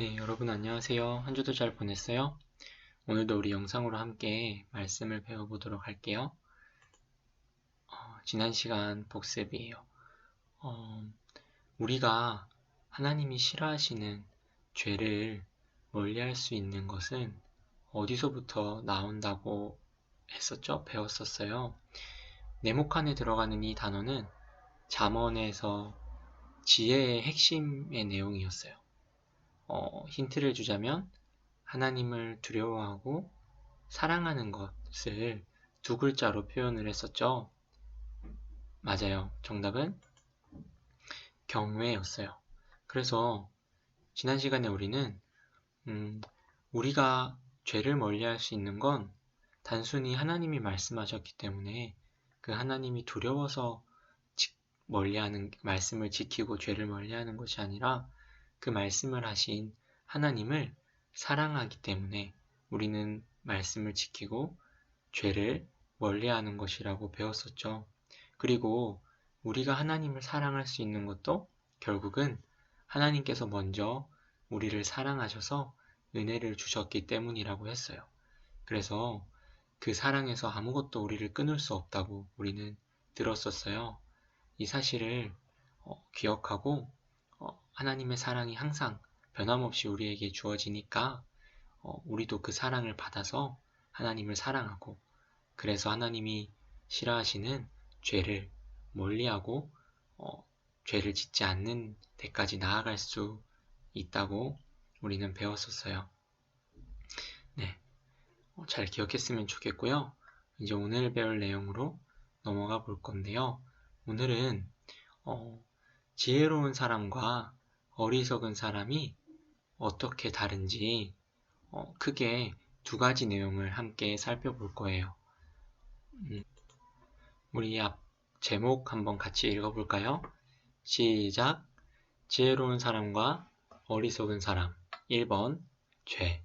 네, 여러분 안녕하세요. 한 주도 잘 보냈어요? 오늘도 우리 영상으로 함께 말씀을 배워보도록 할게요. 지난 시간 복습이에요. 어, 우리가 하나님이 싫어하시는 죄를 멀리할 수 있는 것은 어디서부터 나온다고 했었죠? 배웠었어요. 네모칸에 들어가는 이 단어는 잠언에서 지혜의 핵심의 내용이었어요. 힌트를 주자면 하나님을 두려워하고 사랑하는 것을 두 글자로 표현을 했었죠. 맞아요. 정답은 경외였어요. 그래서 지난 시간에 우리는 우리가 죄를 멀리할 수 있는 건 단순히 하나님이 말씀하셨기 때문에 그 하나님이 두려워서 멀리하는 말씀을 지키고 죄를 멀리하는 것이 아니라 그 말씀을 하신 하나님을 사랑하기 때문에 우리는 말씀을 지키고 죄를 멀리하는 것이라고 배웠었죠. 그리고 우리가 하나님을 사랑할 수 있는 것도 결국은 하나님께서 먼저 우리를 사랑하셔서 은혜를 주셨기 때문이라고 했어요. 그래서 그 사랑에서 아무것도 우리를 끊을 수 없다고 우리는 들었었어요. 이 사실을 기억하고 하나님의 사랑이 항상 변함없이 우리에게 주어지니까 우리도 그 사랑을 받아서 하나님을 사랑하고 그래서 하나님이 싫어하시는 죄를 멀리하고 죄를 짓지 않는 데까지 나아갈 수 있다고 우리는 배웠었어요. 네, 잘 기억했으면 좋겠고요. 이제 오늘 배울 내용으로 넘어가 볼 건데요. 오늘은 지혜로운 사람과 어리석은 사람이 어떻게 다른지 크게 두 가지 내용을 함께 살펴볼 거예요. 우리 앞 제목 한번 같이 읽어볼까요? 시작! 지혜로운 사람과 어리석은 사람 1번 죄.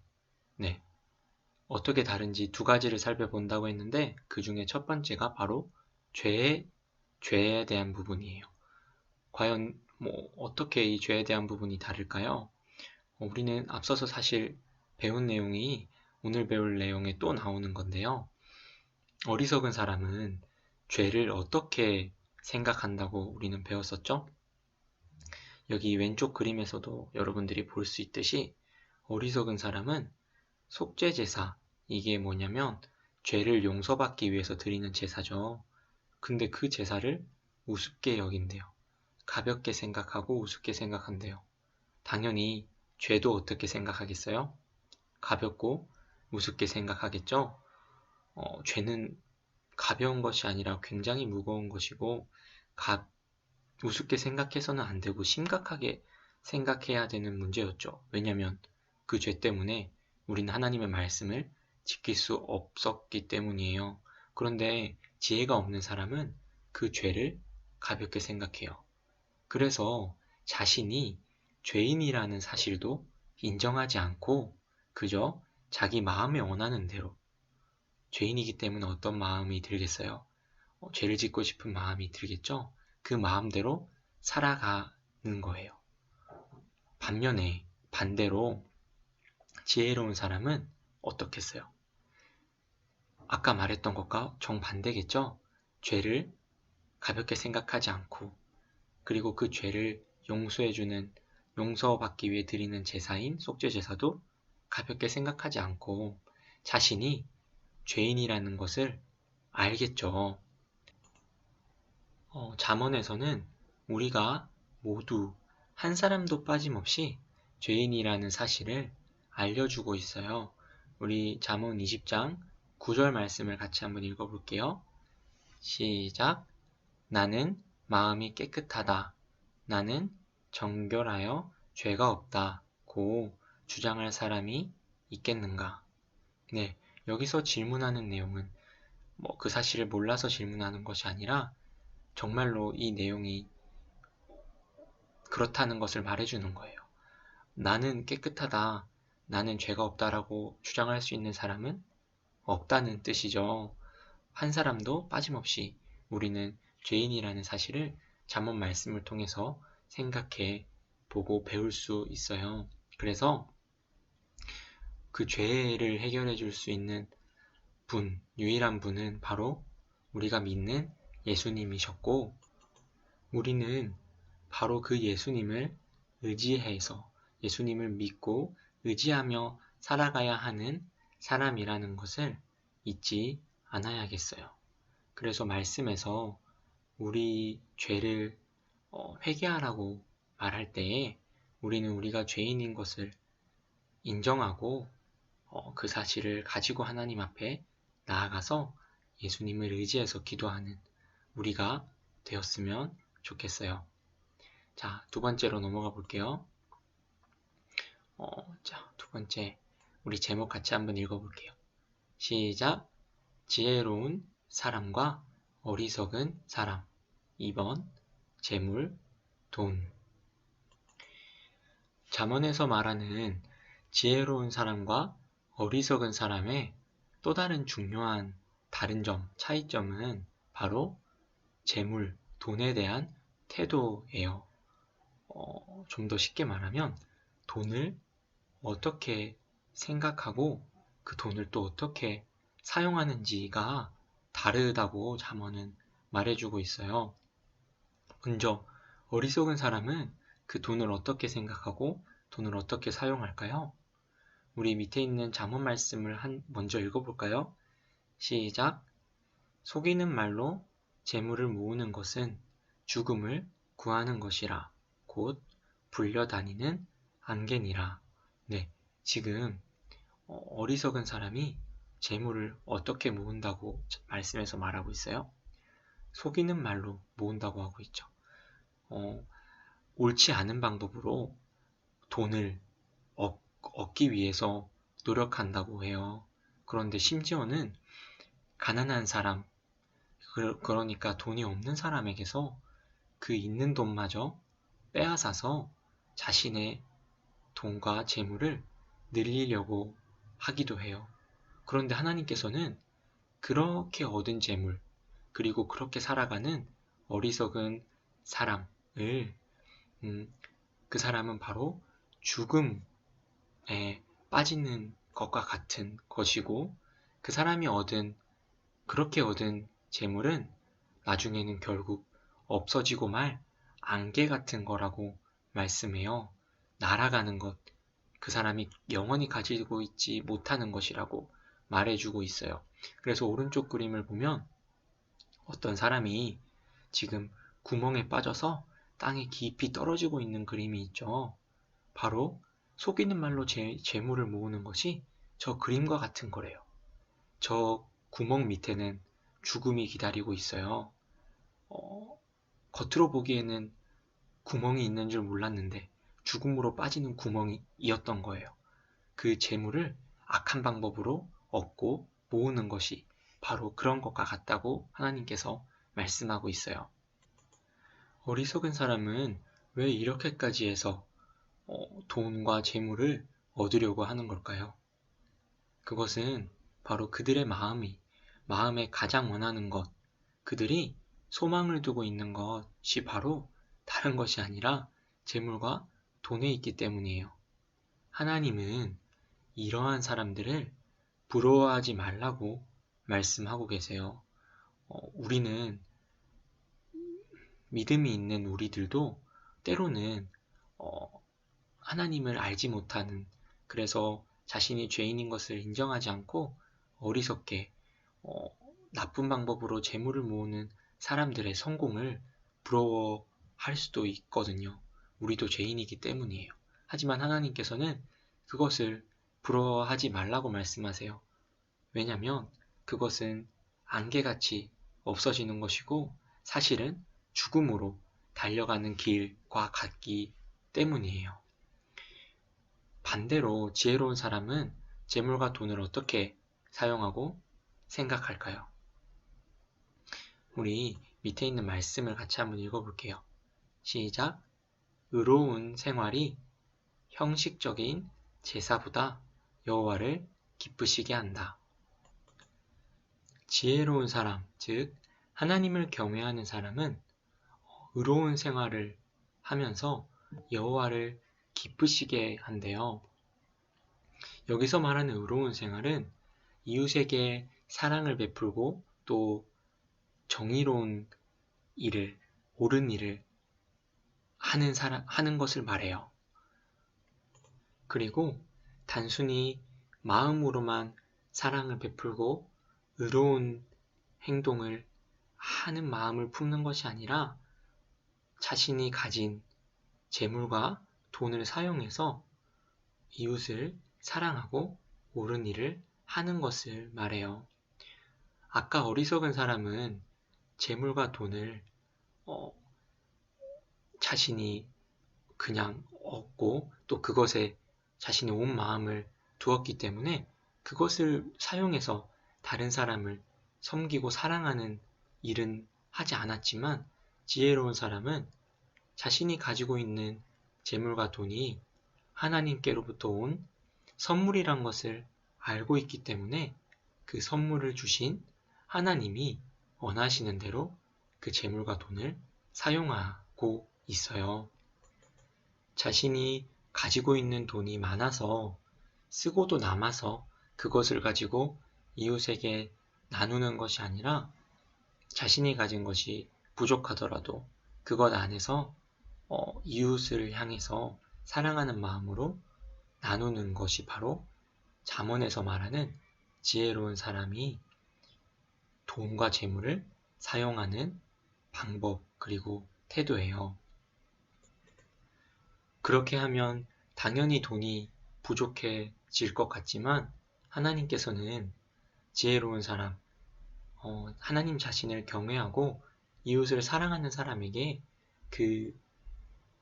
네, 어떻게 다른지 두 가지를 살펴본다고 했는데 그 중에 첫 번째가 바로 죄에 대한 부분이에요. 과연 어떻게 이 죄에 대한 부분이 다를까요? 우리는 앞서서 사실 배운 내용이 오늘 배울 내용에 또 나오는 건데요. 어리석은 사람은 죄를 어떻게 생각한다고 우리는 배웠었죠? 여기 왼쪽 그림에서도 여러분들이 볼 수 있듯이 어리석은 사람은 속죄제사, 이게 뭐냐면 죄를 용서받기 위해서 드리는 제사죠. 근데 그 제사를 우습게 여긴대요. 가볍게 생각하고 우습게 생각한대요. 당연히 죄도 어떻게 생각하겠어요? 가볍고 우습게 생각하겠죠? 죄는 가벼운 것이 아니라 굉장히 무거운 것이고 우습게 생각해서는 안 되고 심각하게 생각해야 되는 문제였죠. 왜냐하면 그 죄 때문에 우리는 하나님의 말씀을 지킬 수 없었기 때문이에요. 그런데 지혜가 없는 사람은 그 죄를 가볍게 생각해요. 그래서 자신이 죄인이라는 사실도 인정하지 않고 그저 자기 마음에 원하는 대로 죄인이기 때문에 어떤 마음이 들겠어요? 죄를 짓고 싶은 마음이 들겠죠? 그 마음대로 살아가는 거예요. 반대로 지혜로운 사람은 어떻겠어요? 아까 말했던 것과 정반대겠죠? 죄를 가볍게 생각하지 않고 그리고 그 죄를 용서받기 위해 드리는 제사인 속죄제사도 가볍게 생각하지 않고 자신이 죄인이라는 것을 알겠죠. 잠언에서는 우리가 모두 한 사람도 빠짐없이 죄인이라는 사실을 알려주고 있어요. 우리 잠언 20장 9절 말씀을 같이 한번 읽어볼게요. 시작! 나는 마음이 깨끗하다. 나는 정결하여 죄가 없다. 고 주장할 사람이 있겠는가? 네, 여기서 질문하는 내용은 그 사실을 몰라서 질문하는 것이 아니라 정말로 이 내용이 그렇다는 것을 말해주는 거예요. 나는 깨끗하다, 나는 죄가 없다라고 주장할 수 있는 사람은 없다는 뜻이죠. 한 사람도 빠짐없이 우리는 죄인이라는 사실을 잠언 말씀을 통해서 생각해 보고 배울 수 있어요. 그래서 그 죄를 해결해 줄 수 있는 유일한 분은 바로 우리가 믿는 예수님이셨고, 우리는 바로 그 예수님을 의지해서 예수님을 믿고 의지하며 살아가야 하는 사람이라는 것을 잊지 않아야겠어요. 그래서 말씀에서 우리 죄를 회개하라고 말할 때에 우리는 우리가 죄인인 것을 인정하고 그 사실을 가지고 하나님 앞에 나아가서 예수님을 의지해서 기도하는 우리가 되었으면 좋겠어요. 자, 두 번째로 넘어가 볼게요. 자, 두 번째, 우리 제목 같이 한번 읽어볼게요. 시작! 지혜로운 사람과 어리석은 사람. 2번, 재물, 돈. 잠언에서 말하는 지혜로운 사람과 어리석은 사람의 또 다른 중요한 다른 점, 차이점은 바로 재물, 돈에 대한 태도예요. 좀 더 쉽게 말하면 돈을 어떻게 생각하고 그 돈을 또 어떻게 사용하는지가 다르다고 잠언은 말해주고 있어요. 먼저 어리석은 사람은 그 돈을 어떻게 생각하고 돈을 어떻게 사용할까요? 우리 밑에 있는 잠언 말씀을 먼저 읽어볼까요? 시작! 속이는 말로 재물을 모으는 것은 죽음을 구하는 것이라 곧 불려다니는 안개니라. 네, 지금 어리석은 사람이 재물을 어떻게 모은다고 말씀에서 말하고 있어요? 속이는 말로 모은다고 하고 있죠. 옳지 않은 방법으로 돈을 얻기 위해서 노력한다고 해요. 그런데 심지어는 가난한 사람, 그러니까 돈이 없는 사람에게서 그 있는 돈마저 빼앗아서 자신의 돈과 재물을 늘리려고 하기도 해요. 그런데 하나님께서는 그렇게 얻은 재물, 그리고 그렇게 살아가는 어리석은 사람을 그 사람은 바로 죽음에 빠지는 것과 같은 것이고, 그 사람이 그렇게 얻은 재물은 나중에는 결국 없어지고 말 안개 같은 거라고 말씀해요. 날아가는 것, 그 사람이 영원히 가지고 있지 못하는 것이라고 말해주고 있어요. 그래서 오른쪽 그림을 보면 어떤 사람이 지금 구멍에 빠져서 땅에 깊이 떨어지고 있는 그림이 있죠. 바로 속이는 말로 재물을 모으는 것이 저 그림과 같은 거래요. 저 구멍 밑에는 죽음이 기다리고 있어요. 겉으로 보기에는 구멍이 있는 줄 몰랐는데 죽음으로 빠지는 구멍이었던 거예요. 그 재물을 악한 방법으로 얻고 모으는 것이 바로 그런 것과 같다고 하나님께서 말씀하고 있어요. 어리석은 사람은 왜 이렇게까지 해서 돈과 재물을 얻으려고 하는 걸까요? 그것은 바로 그들의 마음에 가장 원하는 것, 그들이 소망을 두고 있는 것이 바로 다른 것이 아니라 재물과 돈에 있기 때문이에요. 하나님은 이러한 사람들을 부러워하지 말라고 말씀하고 계세요. 우리는 믿음이 있는 우리들도 때로는 하나님을 알지 못하는, 그래서 자신이 죄인인 것을 인정하지 않고 어리석게 나쁜 방법으로 재물을 모으는 사람들의 성공을 부러워할 수도 있거든요. 우리도 죄인이기 때문이에요. 하지만 하나님께서는 그것을 부러워하지 말라고 말씀하세요. 왜냐하면 그것은 안개같이 없어지는 것이고 사실은 죽음으로 달려가는 길과 같기 때문이에요. 반대로 지혜로운 사람은 재물과 돈을 어떻게 사용하고 생각할까요? 우리 밑에 있는 말씀을 같이 한번 읽어볼게요. 시작! 의로운 생활이 형식적인 제사보다 여호와를 기쁘시게 한다. 지혜로운 사람, 즉 하나님을 경외하는 사람은 의로운 생활을 하면서 여호와를 기쁘시게 한대요. 여기서 말하는 의로운 생활은 이웃에게 사랑을 베풀고 또 정의로운 일을, 옳은 일을 하는 것을 말해요. 그리고 단순히 마음으로만 사랑을 베풀고 의로운 행동을 하는 마음을 품는 것이 아니라 자신이 가진 재물과 돈을 사용해서 이웃을 사랑하고 옳은 일을 하는 것을 말해요. 아까 어리석은 사람은 재물과 돈을 자신이 그냥 얻고 또 그것에 자신의 온 마음을 두었기 때문에 그것을 사용해서 다른 사람을 섬기고 사랑하는 일은 하지 않았지만, 지혜로운 사람은 자신이 가지고 있는 재물과 돈이 하나님께로부터 온 선물이란 것을 알고 있기 때문에 그 선물을 주신 하나님이 원하시는 대로 그 재물과 돈을 사용하고 있어요. 자신이 가지고 있는 돈이 많아서 쓰고도 남아서 그것을 가지고 이웃에게 나누는 것이 아니라 자신이 가진 것이 부족하더라도 그것 안에서 이웃을 향해서 사랑하는 마음으로 나누는 것이 바로 잠언에서 말하는 지혜로운 사람이 돈과 재물을 사용하는 방법 그리고 태도예요. 그렇게 하면 당연히 돈이 부족해질 것 같지만 하나님께서는 지혜로운 사람, 하나님 자신을 경외하고 이웃을 사랑하는 사람에게 그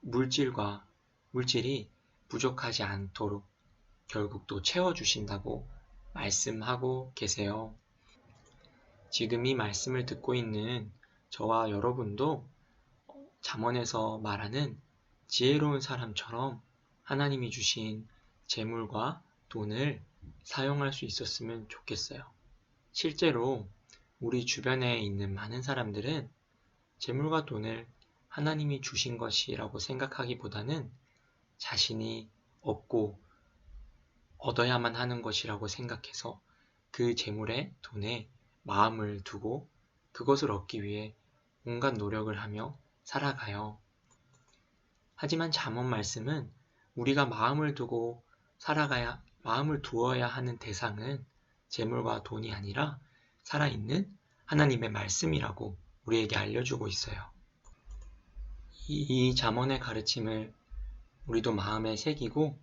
물질이 부족하지 않도록 결국 또 채워주신다고 말씀하고 계세요. 지금 이 말씀을 듣고 있는 저와 여러분도 잠언에서 말하는 지혜로운 사람처럼 하나님이 주신 재물과 돈을 사용할 수 있었으면 좋겠어요. 실제로 우리 주변에 있는 많은 사람들은 재물과 돈을 하나님이 주신 것이라고 생각하기보다는 자신이 얻고 얻어야만 하는 것이라고 생각해서 그 재물에 돈에 마음을 두고 그것을 얻기 위해 온갖 노력을 하며 살아가요. 하지만 잠언 말씀은 우리가 마음을 두어야 하는 대상은 재물과 돈이 아니라 살아있는 하나님의 말씀이라고 우리에게 알려주고 있어요. 이 잠언의 가르침을 우리도 마음에 새기고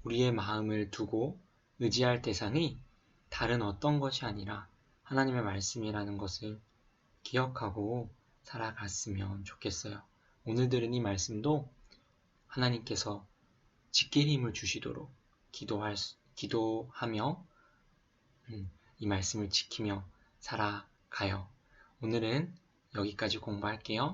우리의 마음을 두고 의지할 대상이 다른 어떤 것이 아니라 하나님의 말씀이라는 것을 기억하고 살아갔으면 좋겠어요. 오늘 들은 이 말씀도 하나님께서 지킬 힘을 주시도록 기도하며 이 말씀을 지키며 살아가요. 오늘은 여기까지 공부할게요.